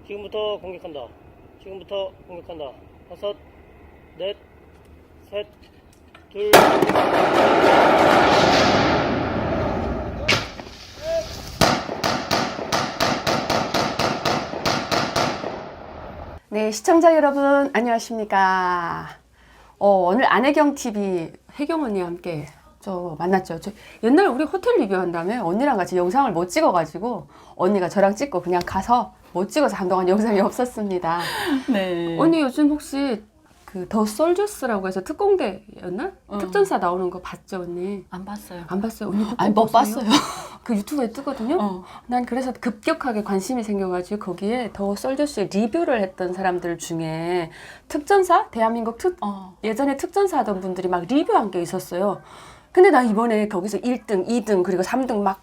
지금부터 공격한다. 지금부터 공격한다. 다섯, 넷, 셋, 둘. 네, 시청자 여러분 안녕하십니까. 오늘 안혜경TV 혜경 언니와 함께 만났죠. 옛날에 우리 호텔 리뷰한 다음에 언니랑 같이 영상을 못 찍어가지고 언니가 저랑 찍고 그냥 가서 못 찍어서 한동안 영상이 없었습니다. 네. 언니 요즘 혹시 그 더 솔저스라고 해서 특공대였나? 특전사 나오는 거 봤죠, 언니? 안 봤어요. 안 봤어요? 언니 그거 아니, 못 보세요? 봤어요. 그 유튜브에 뜨거든요. 난 그래서 급격하게 관심이 생겨가지고 거기에 더 솔저스의 리뷰를 했던 사람들 중에 특전사? 대한민국 예전에 특전사 하던 분들이 막 리뷰한 게 있었어요. 근데 나 이번에 거기서 1등, 2등, 그리고 3등 막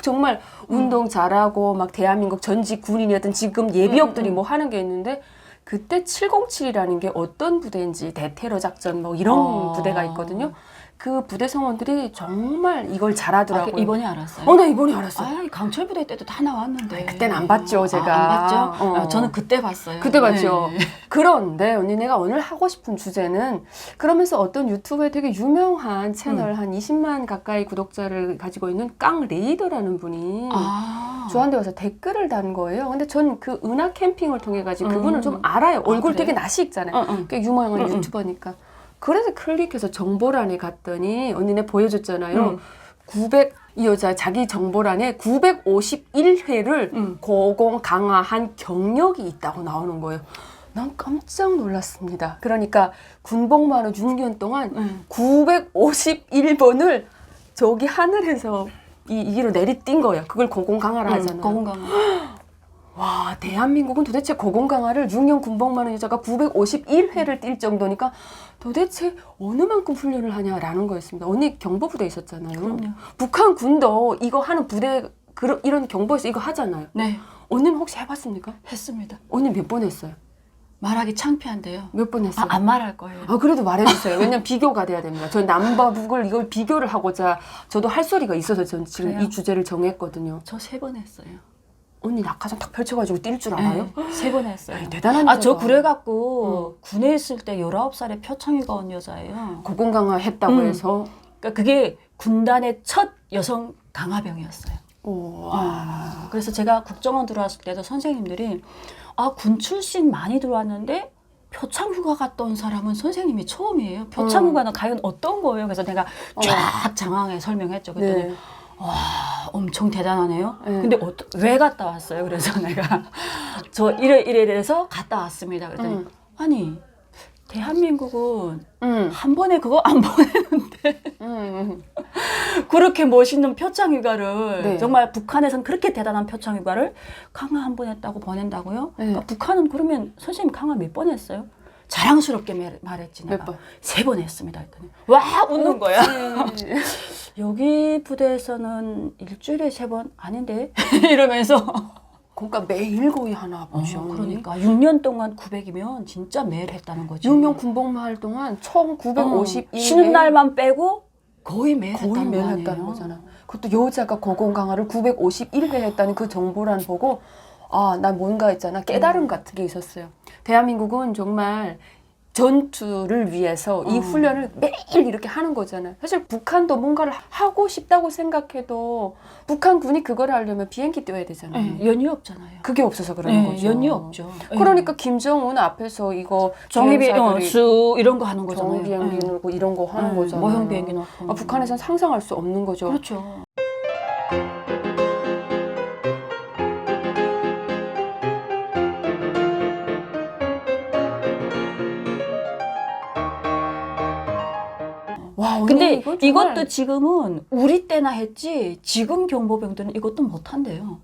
정말 운동 잘하고 막 대한민국 전직 군인이었던 지금 예비역들이 뭐 하는 게 있는데 그때 707이라는 게 어떤 부대인지 대테러 작전 뭐 이런 부대가 있거든요. 그 부대 성원들이 정말 이걸 잘하더라고요. 이번에 알았어요? 나 이번에 알았어요. 아, 강철 부대 때도 다 나왔는데. 그때는 안 봤죠, 제가. 안 봤죠? 저는 그때 봤어요. 그때 봤죠. 네. 그런데 언니 내가 오늘 하고 싶은 주제는 그러면서 어떤 유튜브에 되게 유명한 채널 한 20만 가까이 구독자를 가지고 있는 깡 레이더라는 분이 저한테 와서 댓글을 단 거예요. 근데 전 그 은하 캠핑을 통해 가지고 그분을 좀 알아요. 얼굴 그래요? 되게 낯이 익잖아요. 꽤 유명한 유튜버니까. 그래서 클릭해서 정보란에 갔더니 언니네 보여줬잖아요. 이 여자 자기 정보란에 951회를 고공 강화한 경력이 있다고 나오는 거예요. 난 깜짝 놀랐습니다. 그러니까 군복무하는 6년 동안 951번을 저기 하늘에서 이 길로 내리뛴 거예요. 그걸 고공 강화를 하잖아요. 고공 강화. 와, 대한민국은 도대체 고공 강화를 6년 군복무하는 여자가 951회를 뛸 정도니까 도대체 어느 만큼 훈련을 하냐라는 거였습니다. 언니 경보부대에 있었잖아요. 그럼요. 북한 군도 이거 하는 부대 이런 경보에서 이거 하잖아요. 네. 언니는 혹시 해봤습니까? 했습니다. 언니 몇 번 했어요? 말하기 창피한데요. 몇 번 했어요? 안 말할 거예요. 그래도 말해주세요. 왜냐면 비교가 돼야 됩니다. 전 남과 북을 이걸 비교를 하고자 저도 할 소리가 있어서 전 지금 그래요? 이 주제를 정했거든요. 저 3번 했어요. 언니 낙하산 탁 펼쳐가지고 뛸 줄 알아요? 네, 3번 했어요. 대단한 저 여자다. 그래갖고 군에 있을 때 19살에 표창이가 온 여자예요. 고공 강화 했다고 해서 그러니까 그게 군단의 첫 여성 강화병이었어요. 와. 그래서 제가 국정원 들어왔을 때도 선생님들이 군 출신 많이 들어왔는데 표창휴가 갔다 온 사람은 선생님이 처음이에요. 표창휴가는 과연 어떤 거예요? 그래서 내가 쫙 장황하게 설명했죠. 그랬더니 네. 와, 엄청 대단하네요. 네. 근데 왜 갔다 왔어요? 그래서 내가 저 이래서 갔다 왔습니다. 그랬더니 아니 대한민국은 한 번에 그거 안 보내는데 그렇게 멋있는 표창휴가를 네. 정말 북한에선 그렇게 대단한 표창휴가를 강화 한 번 했다고 보낸다고요? 네. 그러니까 북한은 그러면 선생님 강화 몇 번 했어요? 자랑스럽게 말했지 내가. 몇 번? 3번 했습니다 했더니 와 웃는 거야. 여기 부대에서는 일주일에 3번 아닌데 이러면서 그러니까 매일 거의 하나 보죠. 그러니까 6년 동안 900이면 진짜 매일 했다는 거죠. 6년 군복무할 동안 총 951회 쉬는 날만 빼고 거의 매일 했다는 매일 거 했다는 아니에요? 거잖아. 그것도 여자가 고공 강화를 951회 했다는 그 정보란 보고 난 뭔가 있잖아. 깨달음 같은 게 있었어요. 대한민국은 정말 전투를 위해서 이 훈련을 매일 이렇게 하는 거잖아요. 사실 북한도 뭔가를 하고 싶다고 생각해도 북한 군이 그걸 하려면 비행기 띄워야 되잖아요. 연휴 없잖아요. 그게 없어서 그러는 거죠. 연휴 없죠. 그러니까 김정은 앞에서 이거 정예비 비행사들이 수 이런 거 하는 거잖아요. 정비행기 놓고 이런 거 하는 거잖아요. 모형 비행기 놓고. 북한에선 상상할 수 없는 거죠. 그렇죠. 와, 언니, 근데 이거 정말 이것도 지금은 우리 때나 했지 지금 경보병들은 이것도 못 한대요.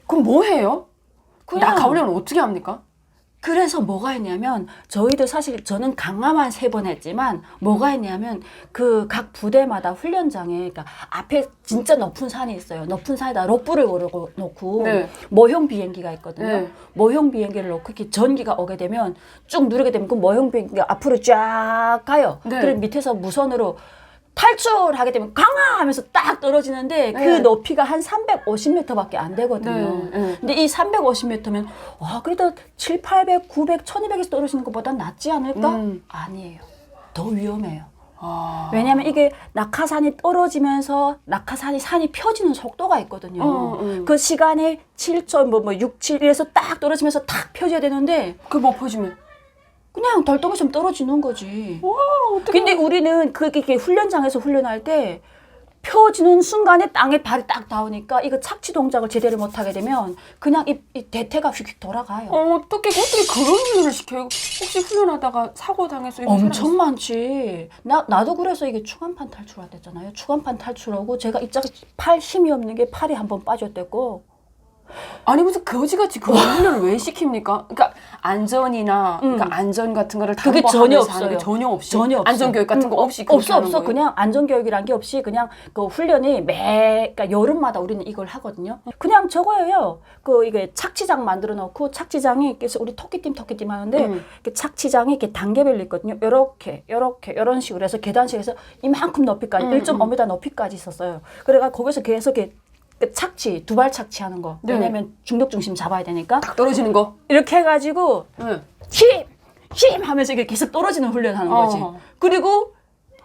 그럼 뭐 해요? 그냥 낙하훈련을 어떻게 합니까? 그래서 뭐가 했냐면 저희도 사실 저는 강화만 3번 했지만 뭐가 했냐면 그 각 부대마다 훈련장에 그러니까 앞에 진짜 높은 산이 있어요. 높은 산에다 로프를 놓고 네. 모형 비행기가 있거든요. 네. 모형 비행기를 놓고 이렇게 전기가 오게 되면 쭉 누르게 되면 그 모형 비행기가 앞으로 쫙 가요. 네. 그리고 밑에서 무선으로 탈출하게 되면 강화 하면서 딱 떨어지는데 그 네. 높이가 한 350m밖에 안 되거든요. 네. 근데 이 350m면 와 그래도 7, 800, 900, 1200에서 떨어지는 것보다 낫지 않을까? 아니에요. 더 위험해요. 왜냐면 이게 낙하산이 떨어지면서 산이 펴지는 속도가 있거든요. 그 시간에 7초, 6, 7에서 딱 떨어지면서 딱 펴져야 되는데 그 뭐 퍼지면 그냥 덜덩이처럼 떨어지는 거지. 와 어떻게? 근데 우리는 그게 훈련장에서 훈련할 때 펴지는 순간에 땅에 발이 딱 닿으니까 이거 착지 동작을 제대로 못하게 되면 그냥 이 대퇴가 휙휙 돌아가요. 어떻게 그런 훈련을 시켜요? 혹시 훈련하다가 사고 당해서 이런 엄청 많지. 나도 그래서 이게 추간판 탈출할 때잖아요. 추간판 탈출하고 제가 입자가 팔 힘이 없는 게 팔이 한번 빠졌대고. 아니 무슨 거지같이 그런 훈련을 왜 시킵니까? 그러니까 안전이나 그러니까 안전 같은 거를 그게 전혀 담보하면서 하는 게 없어요. 전혀 없이 전혀 없어요. 안전교육 같은 거 없이 그렇게 없어 하는 없어. 거예요? 그냥 안전교육이란 게 없이 그냥 그 훈련이 그러니까 여름마다 우리는 이걸 하거든요. 그냥 저거예요. 이게 착지장 만들어 놓고 착지장이 그래서 우리 토끼팀 하는데 이렇게 착지장이 이렇게 단계별로 있거든요. 요렇게 이런 식으로 해서 계단식에서 이만큼 높이까지 1.5m 높이까지 있었어요. 그래가 거기서 계속 이렇게 착지, 두발 착지하는 거. 네. 왜냐면 중력 중심 잡아야 되니까. 딱 떨어지는 거. 이렇게 해가지고 네. 힘 하면서 이게 계속 떨어지는 훈련하는 거지. 그리고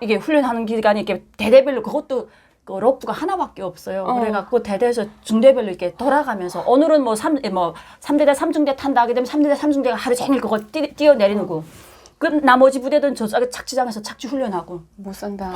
이게 훈련하는 기간이 이렇게 대대별로 그것도 그 로프가 하나밖에 없어요. 그래갖고 대대에서 중대별로 이렇게 돌아가면서 오늘은 뭐 3대대 3중대 탄다 하게 되면 3대대 3중대가 하루 종일 그거 뛰어내리는 거. 그 나머지 부대들은 저쪽에 착지장에서 착지 훈련하고. 못 산다.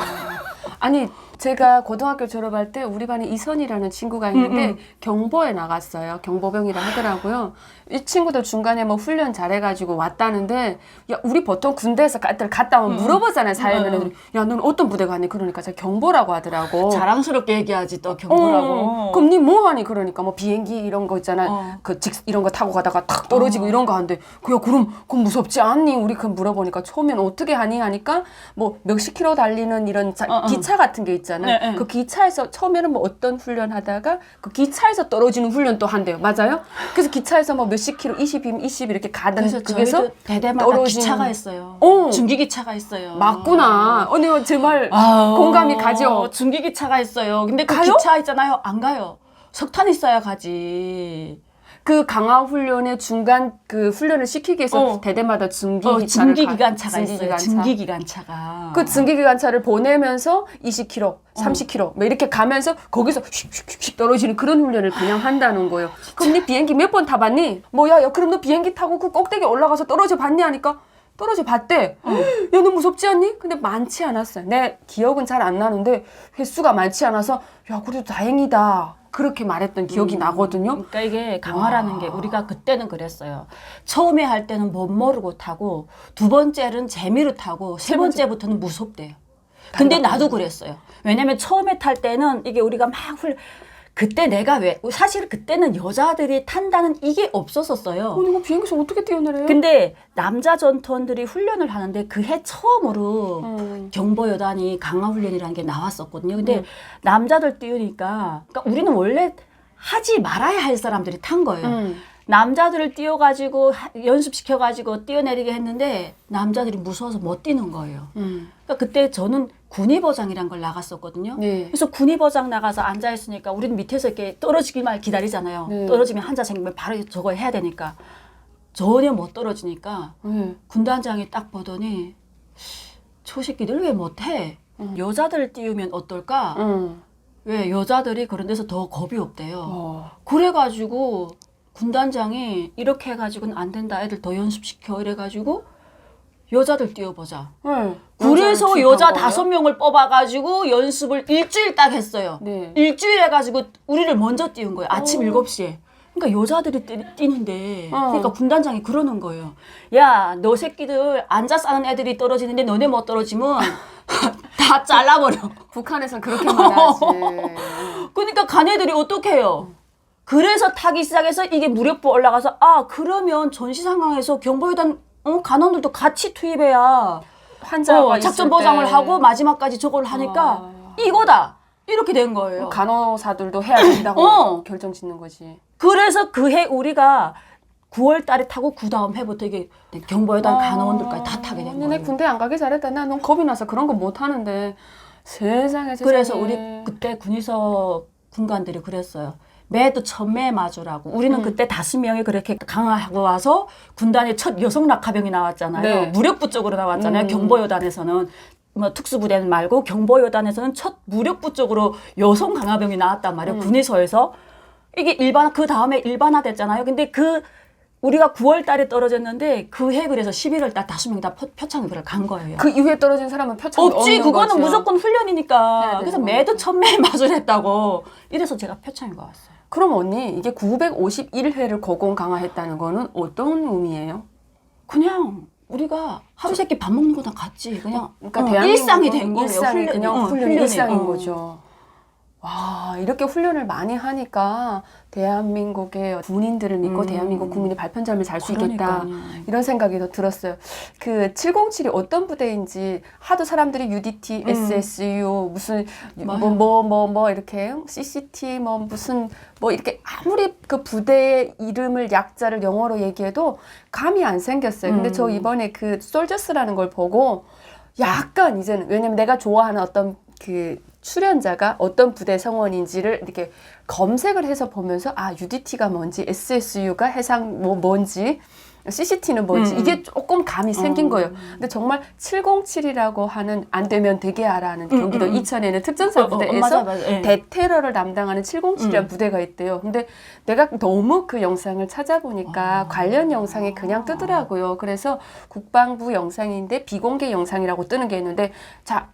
아니 제가 고등학교 졸업할 때 우리 반에 이선이라는 친구가 있는데 경보에 나갔어요. 경보병이라 하더라고요. 이 친구들 중간에 뭐 훈련 잘해가지고 왔다는데 야 우리 보통 군대에서 갔다 오면 물어보잖아요. 사회면 애들이 야 너는 어떤 부대 가니? 그러니까 제가 경보라고 하더라고. 자랑스럽게 얘기하지 또 경보라고. 그럼 니 뭐 하니? 그러니까 뭐 비행기 이런 거 있잖아. 이런 거 타고 가다가 탁 떨어지고 이런 거 하는데 그럼 무섭지 않니? 우리 그 물어보니까 처음엔 어떻게 하니? 하니까 뭐 몇십 킬로 달리는 이런 기차 같은 게 있잖아요. 네. 그 기차에서 처음에는 뭐 어떤 훈련 하다가 그 기차에서 떨어지는 훈련 또 한대요. 맞아요? 그래서 기차에서 뭐 몇십 킬로 20 이렇게 가던 그래서 그게서 저희도 대대마다 기차가 있어요. 중기기차가 있어요. 맞구나. 언니 정말 공감이 가죠. 중기기차가 있어요. 근데 그 가요? 기차 있잖아요. 안 가요. 석탄 있어야 가지. 그 강화 훈련의 중간 그 훈련을 시키기 위해서 대대마다 증기기관차가 있어요. 증기기관차가. 그 증기기관차를 보내면서 20km, 30km 뭐 이렇게 가면서 거기서 휙휙휙 떨어지는 그런 훈련을 그냥 한다는 거예요. 그럼 네 비행기 몇 번 타봤니? 뭐야 그럼 너 비행기 타고 그 꼭대기 올라가서 떨어져 봤니? 하니까 떨어져 봤대. 야, 너 무섭지 않니? 근데 많지 않았어요. 내 기억은 잘 안 나는데 횟수가 많지 않아서 야 그래도 다행이다. 그렇게 말했던 기억이 나거든요. 그러니까 이게 강화라는 게 우리가 그때는 그랬어요. 처음에 할 때는 못 모르고 타고 두 번째는 재미로 타고 세 번째부터는 무섭대요. 근데 나도 그랬어요. 왜냐면 처음에 탈 때는 이게 우리가 막 그때 내가 사실 그때는 여자들이 탄다는 이게 없었었어요. 아니 뭐 비행기에서 어떻게 뛰어내려요? 근데 남자 전투원들이 훈련을 하는데 그 해 처음으로 경보여단이 강화훈련이라는 게 나왔었거든요. 근데 남자들 띄우니까 그러니까 우리는 원래 하지 말아야 할 사람들이 탄 거예요. 남자들을 띄워가지고 연습시켜가지고 뛰어내리게 했는데 남자들이 무서워서 못 뛰는 거예요. 그러니까 그때 저는 군의보장이란 걸 나갔었거든요. 네. 그래서 군의보장 나가서 앉아있으니까 우리는 밑에서 이렇게 떨어지기만 기다리잖아요. 네. 떨어지면 환자 생기면 바로 저거 해야 되니까. 전혀 못 떨어지니까 군단장이 딱 보더니 저 새끼들 왜 못해? 여자들 띄우면 어떨까? 왜 여자들이 그런 데서 더 겁이 없대요. 그래가지고 군단장이 이렇게 해가지고는 안 된다. 애들 더 연습시켜. 이래가지고 여자들 띄워보자. 그래서 여자 5명을 뽑아가지고 연습을 일주일 딱 했어요. 네. 일주일 해가지고 우리를 먼저 띄운 거예요. 아침 7시에. 그러니까 여자들이 뛰는데 그러니까 군단장이 그러는 거예요. 야, 너 새끼들 앉아 싸는 애들이 떨어지는데 너네 못 떨어지면 다 잘라버려. 북한에선 그렇게 말하지. 그러니까 간 애들이 어떻게 해요? 그래서 타기 시작해서 이게 무력부 올라가서 그러면 전시 상황에서 경보여단 간원들도 같이 투입해야 환자가 작전 있을 보장을 때. 하고 마지막까지 저걸 하니까 이거다. 이렇게 된 거예요. 간호사들도 해야 된다고 결정 짓는 거지. 그래서 그 해 우리가 9월 달에 타고 그 다음 해부터 이게 경보여단 간호원들까지 다 타게 된 내 거예요. 군대 안 가기 잘했다. 나 너무 겁이 나서 그런 거 못 하는데 세상에. 그래서 우리 그때 군의서 군관들이 그랬어요. 매도 천매 마주라고. 우리는 그때 5명이 그렇게 강화하고 와서 군단의 첫 여성 낙하병이 나왔잖아요. 네. 무력부 쪽으로 나왔잖아요. 경보여단에서는 뭐 특수부대는 말고 경보여단에서는 첫 무력부 쪽으로 여성 강화병이 나왔단 말이에요. 군의서에서. 이게 그 다음에 일반화됐잖아요. 근데 우리가 9월 달에 떨어졌는데 그 해 그래서 11월 달 5명이 다 표창을 간 거예요. 그 이후에 떨어진 사람은 표창이 없지. 없는 그거는 거죠. 무조건 훈련이니까. 네, 그래서 네, 매도 천매에 마술했다고. 이래서 제가 표창이 왔어요. 그럼 언니 이게 951회를 거공 강화했다는 거는 어떤 의미예요? 그냥 우리가 하루 세끼 밥 먹는 거랑 같지. 그냥 그러니까 일상이 된 거예요. 일상이 그냥 훈련이 일상인 어. 거죠. 와, 이렇게 훈련을 많이 하니까 대한민국의 군인들을 믿고 대한민국 국민이 발편점을 잘 수 있겠다. 이런 생각이 더 들었어요. 그 707이 어떤 부대인지 하도 사람들이 UDT, SSU, 무슨 뭐 이렇게 CCT 무슨 이렇게 아무리 그 부대의 이름을 약자를 영어로 얘기해도 감이 안 생겼어요. 근데 저 이번에 그 솔저스라는 걸 보고 약간 이제는, 왜냐면 내가 좋아하는 어떤 그 출연자가 어떤 부대 성원인지를 이렇게 검색을 해서 보면서 UDT가 뭔지, SSU가 해상 뭔지, CCT는 뭔지 이게 조금 감이 생긴 거예요. 근데 정말 707이라고 하는 안 되면 되게 하라는 경기도 이천에는 특전사 부대에서 대테러를 담당하는 707이라는 부대가 있대요. 근데 내가 너무 그 영상을 찾아보니까 관련 영상이 그냥 뜨더라고요. 그래서 국방부 영상인데 비공개 영상이라고 뜨는 게 있는데 자,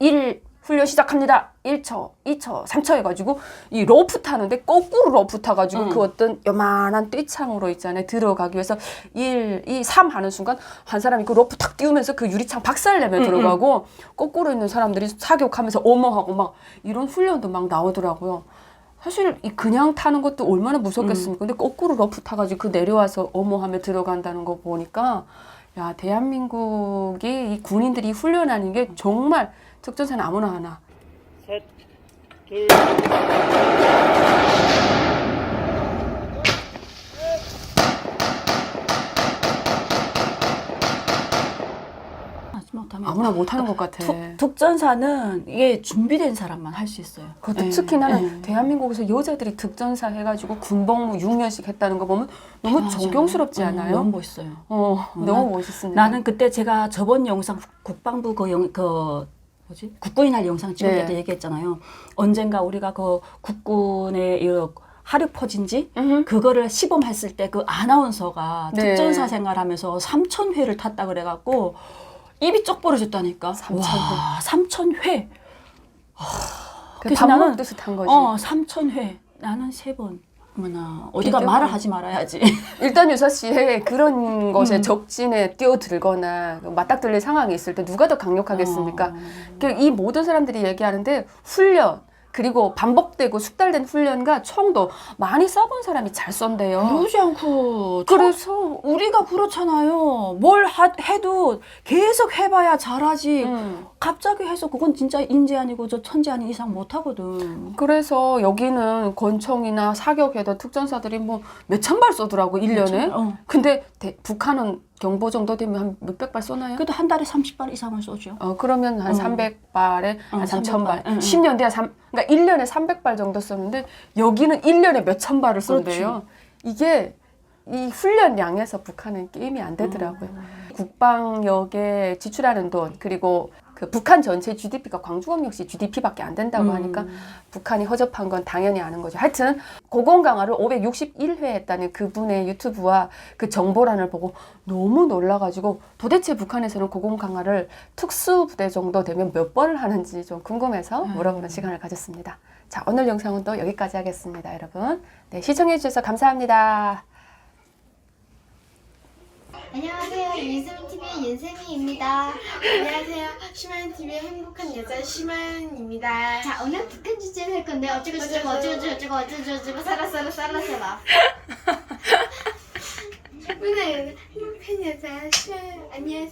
훈련 시작합니다. 1초, 2초, 3초 해가지고 이 로프 타는데 거꾸로 로프 타가지고 그 어떤 요만한 떼창으로 있잖아요. 들어가기 위해서 1, 2, 3 하는 순간 한 사람이 그 로프 탁 띄우면서 그 유리창 박살내며 들어가고 거꾸로 있는 사람들이 사격하면서 어머하고 막 이런 훈련도 막 나오더라고요. 사실 그냥 타는 것도 얼마나 무섭겠습니까? 근데 거꾸로 로프 타가지고 그 내려와서 어머하며 들어간다는 거 보니까 야, 대한민국이 이 군인들이 훈련하는 게 정말 특전사는 아무나 하나. 셋, 둘. 아무나 못하는 것 같아. 특전사는 이게 준비된 사람만 할 수 있어요. 그것도 특히 나는 대한민국에서 여자들이 특전사 해가지고 군복무 6년씩 했다는 거 보면 너무 존경스럽지 않아요? 너무 멋있어요. 너무 멋있습니다. 나는 그때 제가 저번 영상 국방부 국군의 날 영상 찍을 때도 얘기했잖아요. 언젠가 우리가 그 국군의 하륙 포진지 그거를 시범했을 때 그 아나운서가 특전사 생활하면서 3,000회를 탔다 그래갖고 입이 쩍 벌어졌다니까. 3,000회. 와, 3,000회. 그래서 밥 먹듯이 탄 거지. 3,000회. 나는 3번. 어디가 말을 하지 말아야지. 일단 유서 씨의 그런 것에 적진에 뛰어들거나 맞닥뜨릴 상황이 있을 때 누가 더 강력하겠습니까? 이 모든 사람들이 얘기하는데 훈련, 그리고 반복되고 숙달된 훈련과 총도 많이 쏴본 사람이 잘 쏜대요. 그러지 않고. 그래서 우리가 그렇잖아요. 뭘 해도 계속 해봐야 잘하지. 갑자기 해서 그건 진짜 인재 아니고 저 천재 아닌 이상 못하거든. 그래서 여기는 권총이나 사격해도 특전사들이 몇천 발 쏘더라고, 1년에. 근데 북한은 경보 정도 되면 한 몇백 발 쏘나요? 그래도 한 달에 30발 이상을 쏘죠. 그러면 한 300발에 한 3,000발. 300발. 10년 뒤에 그러니까 1년에 300발 정도 쏘는데 여기는 1년에 몇천 발을 쏜대요. 이게 이 훈련량에서 북한은 게임이 안 되더라고요. 국방력에 지출하는 돈, 그리고 그 북한 전체 GDP가 광주광 역시 GDP밖에 안 된다고 하니까 북한이 허접한 건 당연히 아는 거죠. 하여튼 고공 강화를 561회 했다는 그분의 유튜브와 그 정보란을 보고 너무 놀라가지고 도대체 북한에서는 고공 강화를 특수부대 정도 되면 몇 번을 하는지 좀 궁금해서 물어보는 시간을 가졌습니다. 자, 오늘 영상은 또 여기까지 하겠습니다, 여러분. 네, 시청해주셔서 감사합니다. 안녕하세요. 윤쌤TV의 윤쌤이입니다. 안녕하세요. 심한TV의 행복한 여자 심한입니다. 자, 오늘 북한 주제를 할 건데 어쩌고 사라. 오늘 행복한 여자 심한 안녕하세요.